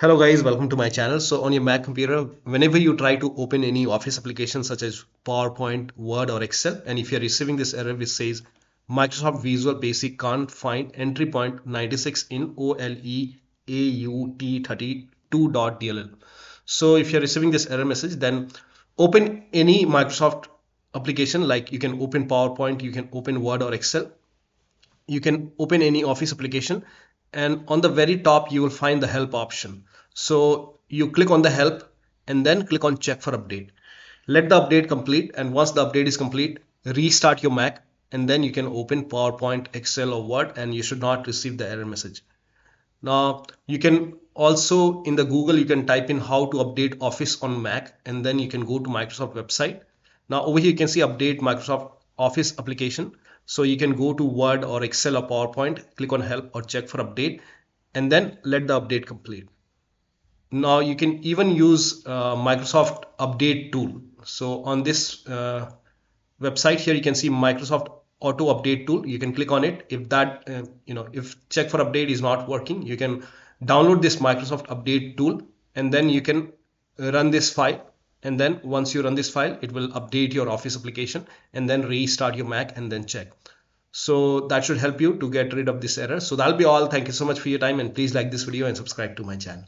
Hello guys, welcome to my channel. So on your Mac computer, whenever you try to open any Office application such as PowerPoint, Word or Excel, and if you're receiving this error which says Microsoft Visual Basic can't find entry point 96 in oleaut32.dll. So if you're receiving this error message, then open any Microsoft application, like you can open PowerPoint, you can open Word or Excel, you can open any Office application, and on the very top you will find the help option. So you click on the help and then click on check for update. Let the update complete, and once the update is complete, restart your Mac, and then you can open PowerPoint, Excel or Word, and you should not receive the error message. Now you can also, in the Google, you can type in how to update Office on Mac, and then you can go to Microsoft website. Now over here you can see update Microsoft Office application. So you can go to Word or Excel or PowerPoint, click on help or check for update, and then let the update complete. Now you can even use Microsoft update tool. So on this website here, you can see Microsoft auto update tool. You can click on it. If that if check for update is not working, you can download this Microsoft update tool, and then you can run this file, and then once you run this file, it will update your Office application, and then restart your Mac and then check. So that should help you to get rid of this error. So that'll be all. Thank you so much for your time, and please like this video and subscribe to my channel.